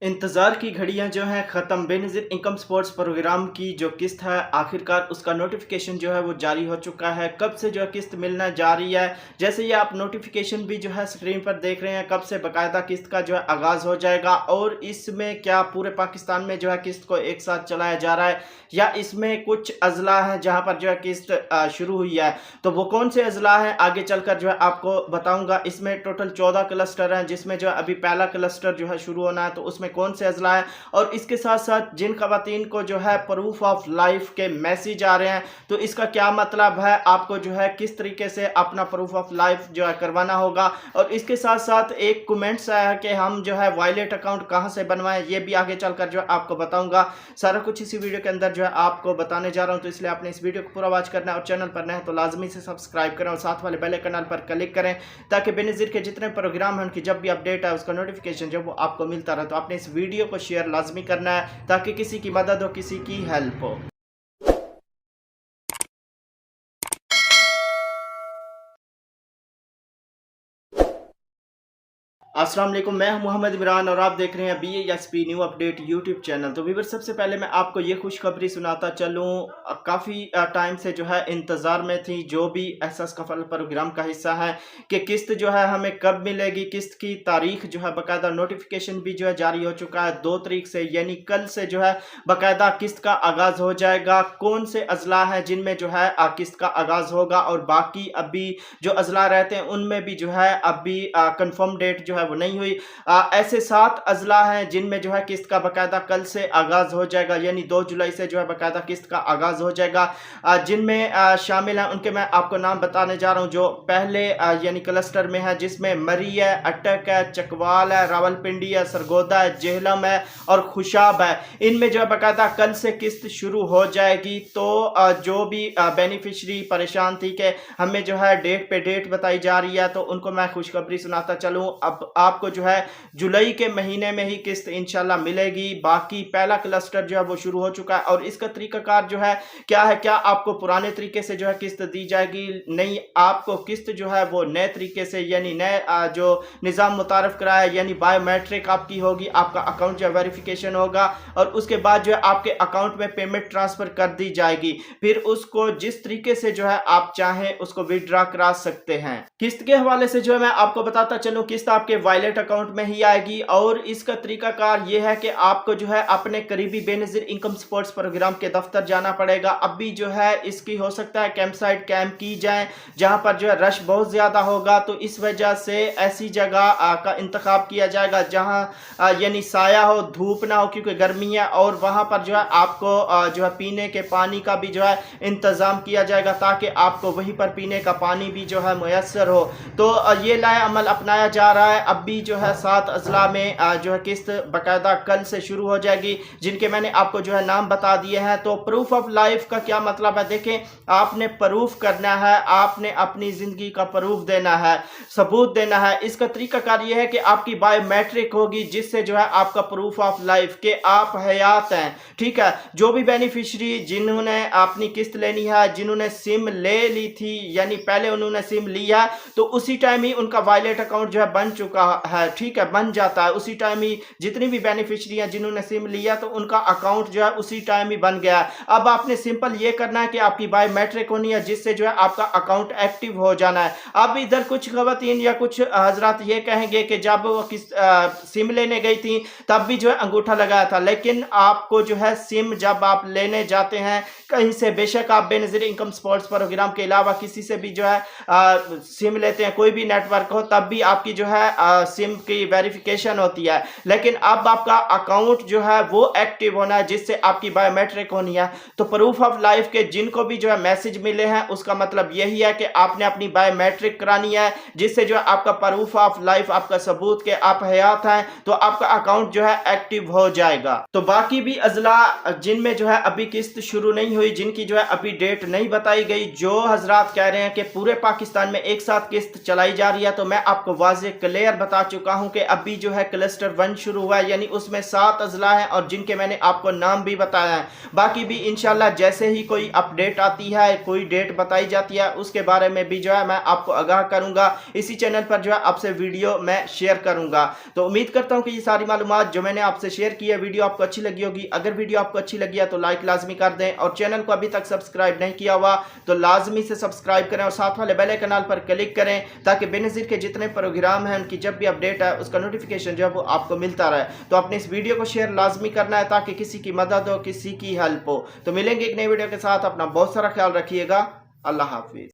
इंतज़ार की घड़ियां जो हैं ख़त्म। बेनज़ीर इनकम सपोर्ट्स प्रोग्राम की जो किस्त है आखिरकार उसका नोटिफिकेशन जो है वो जारी हो चुका है। कब से जो है किस्त मिलना जा रही है, जैसे ये आप नोटिफिकेशन भी जो है स्क्रीन पर देख रहे हैं, कब से बाकायदा किस्त का जो है आगाज़ हो जाएगा और इसमें क्या पूरे पाकिस्तान में जो है किस्त को एक साथ चलाया जा रहा है या इसमें कुछ अजला है जहाँ पर जो है किस्त शुरू हुई है। तो वो कौन से अजला हैं आगे चलकर जो है आपको बताऊँगा। इसमें टोटल 14 क्लस्टर हैं, जिसमें जो है अभी पहला क्लस्टर जो है शुरू होना है, तो उसमें कौन से अजला है और इसके साथ साथ जिन खवातीन को जो है प्रूफ ऑफ लाइफ के मैसेज आ रहे हैं, तो इसका क्या मतलब है, आपको जो है किस तरीके से अपना प्रूफ ऑफ लाइफ जो है करवाना होगा। और इसके साथ साथ एक कमेंट्स आया है कि हम जो है वॉलेट अकाउंट कहां से बनवाएं, ये भी आगे चलकर जो है आपको बताऊंगा। सारा कुछ इसी वीडियो के अंदर जो है आपको बताने जा रहा हूं, तो इसलिए आपने इस वीडियो को पूरा वॉच करना है और चैनल पर नए हैं तो लाजमी से सब्सक्राइब करें और साथ वाले बेल आइकन पर क्लिक करें ताकि बेनज़ीर के जितने प्रोग्राम हैं उनकी जब भी अपडेट है उसका नोटिफिकेशन जब वो आपको मिलता रहे। तो आपने इस वीडियो को शेयर लाजमी करना है ताकि किसी की मदद हो, किसी की हेल्प हो। अस्सलाम वालेकुम, मैं हूं मोहम्मद इमरान और आप देख रहे हैं BASP new update YouTube channel. तो व्यूअर्स, सबसे पहले मैं आपको ये खुशखबरी सुनाता चलूं। काफ़ी टाइम से जो है इंतज़ार में थी जो भी एहसास कफल प्रोग्राम का हिस्सा है कि किस्त जो है हमें कब मिलेगी। किस्त की तारीख जो है बाकायदा नोटिफिकेशन भी जो है जारी हो चुका है 2 तारीख से, यानी कल से जो है बाकायदा किस्त का आगाज़ हो जाएगा। कौन से अजला हैं जिनमें जो है किस्त का आगाज़ होगा और बाकी अभी जो अजला रहते हैं उनमें भी जो है अभी कंफर्म डेट जो है वो नहीं हुई। ऐसे 7 अजला हैं जिनमें जो है किस्त का बाकायदा कल से आगाज हो जाएगा, यानी 2 जुलाई से जो है बाकायदा किस्त का आगाज हो जाएगा। जिनमें शामिल हैं उनके मैं आपको नाम बताने जा रहा हूं। जो पहले यानी क्लस्टर में है जिसमें मरी है, अटक है, चकवाल है, रावलपिंडी है, सरगोदा है, जेहलम है और खुशाब है। इनमें जो है बाकायदा कल से किस्त शुरू हो जाएगी। तो जो भी बेनिफिशरी परेशान थी कि हमें जो है डेट पे डेट बताई जा रही है, तो उनको मैं खुशखबरी सुनाता चलूं। अब आपको जो है जुलाई के महीने में ही किस्त इंशाल्लाह मिलेगी। बाकी पहला क्लस्टर जो है वो शुरू हो चुका है और इसका तरीकाकार जो है क्या है, क्या आपको पुराने तरीके से जो है किस्त दी जाएगी? नहीं, आपको किस्त जो है वो नए तरीके से यानी नए जो निज़ाम मुतारफ कराया है, यानी बायोमेट्रिक आपकी होगी, आपका अकाउंट जो है वेरिफिकेशन होगा और उसके बाद जो है आपके अकाउंट में पेमेंट ट्रांसफर कर दी जाएगी। फिर उसको जिस तरीके से जो है आप चाहें उसको विड्रॉ करा सकते हैं। किस्त के हवाले से जो है मैं आपको बताता चलूं, किस्त आपके वॉलेट अकाउंट में ही आएगी और इसका तरीकाकार ये है कि आपको जो है अपने करीबी बेनज़ीर इनकम सपोर्ट्स प्रोग्राम के दफ्तर जाना पड़ेगा। अभी जो है इसकी हो सकता है कैंप साइट कैंप की जाए जहां पर जो है रश बहुत ज़्यादा होगा, तो इस वजह से ऐसी जगह का इंतखाब किया जाएगा जहां यानी साया हो, धूप ना हो, क्योंकि गर्मी है, और वहां पर जो है आपको जो है पीने के पानी का भी जो है इंतज़ाम किया जाएगा ताकि आपको वहीं पर पीने का पानी भी जो है मुयस्सर हो। तो ये लाए अमल अपनाया जा रहा है। अब भी जो है 7 अजला में जो है किस्त बाकायदा कल से शुरू हो जाएगी, जिनके मैंने आपको जो है नाम बता दिए हैं। तो प्रूफ ऑफ लाइफ का क्या मतलब है? देखें, आपने प्रूफ करना है, आपने अपनी ज़िंदगी का प्रूफ देना है, सबूत देना है। इसका तरीकाकार ये है कि आपकी बायोमेट्रिक होगी जिससे जो है आपका प्रूफ ऑफ लाइफ के आप हयात हैं, ठीक है। जो भी बेनिफिशरी जिन्होंने अपनी किस्त लेनी है, जिन्होंने सिम ले ली थी, यानी पहले उन्होंने सिम लिया तो उसी टाइम ही उनका वॉलेट अकाउंट जो है बन चुका है, ठीक है, बन जाता है उसी टाइम ही। जितनी भी बेनिफिशरी हैं जिन्होंने सिम लिया तो उनका अकाउंट जो है उसी टाइम ही बन गया। अब आपने सिंपल ये करना है कि आपकी बायोमेट्रिक होनी है जिससे जो है आपका अकाउंट एक्टिव हो जाना है। अब इधर कुछ खवातीन या कुछ हजरात ये कहेंगे कि जब वो सिम लेने गई थी तब भी जो है अंगूठा लगाया था, लेकिन आपको जो है सिम जब आप लेने जाते हैं कहीं से, बेशक आप बेनज़ीर इनकम सपोर्ट्स प्रोग्राम के अलावा किसी से भी जो है सिम लेते हैं, कोई भी नेटवर्क हो, तब भी आपकी जो है सिम की वेरिफिकेशन होती है। लेकिन अब आपका अकाउंट जो है वो एक्टिव होना है जिससे आपकी बायोमेट्रिक होनी है। तो प्रूफ ऑफ लाइफ के जिनको भी जो है मैसेज मिले हैं उसका मतलब यही है कि आपने अपनी बायोमेट्रिक करानी है जिससे जो है आपका प्रूफ ऑफ लाइफ, आपका सबूत के आप हयात हैं, तो आपका अकाउंट जो है एक्टिव हो जाएगा। तो बाकी भी अजला जिनमें जो है अभी किस्त शुरू नहीं हुई, जिनकी जो है अभी डेट नहीं बताई गई, जो हजरात कह रहे हैं कि पूरे पाकिस्तान में एक साथ किस्त चलाई जा रही है, तो मैं आपको वाज़ेह क्लियर बता चुका हूं कि अभी जो है क्लस्टर 1 शुरू हुआ है, यानी उसमें 7 अजला हैं और जिनके मैंने आपको नाम भी बताया है। बाकी भी इंशाल्लाह जैसे ही कोई अपडेट आती है, कोई डेट बताई जाती है, उसके बारे में भी जो है मैं आपको आगाह करूंगा। इसी चैनल पर जो है आपसे वीडियो मैं शेयर करूंगा। तो उम्मीद करता हूं कि ये सारी मालूमात जो मैंने आपसे शेयर की है वीडियो आपको अच्छी लगी होगी। अगर वीडियो आपको अच्छी लगी है तो लाइक लाजमी कर दें और चैनल को अभी तक सब्सक्राइब नहीं किया हुआ तो लाजमी से सब्सक्राइब करें और साथ वाले बेल आइकन पर क्लिक करें ताकि बेनज़ीर के जितने प्रोग्राम हैं उनकी जब भी अपडेट है उसका नोटिफिकेशन जो है वो आपको मिलता रहे। तो अपने इस वीडियो को शेयर लाजमी करना है ताकि किसी की मदद हो, किसी की हेल्प हो। तो मिलेंगे एक नई वीडियो के साथ। अपना बहुत सारा ख्याल रखिएगा। अल्लाह हाफिज।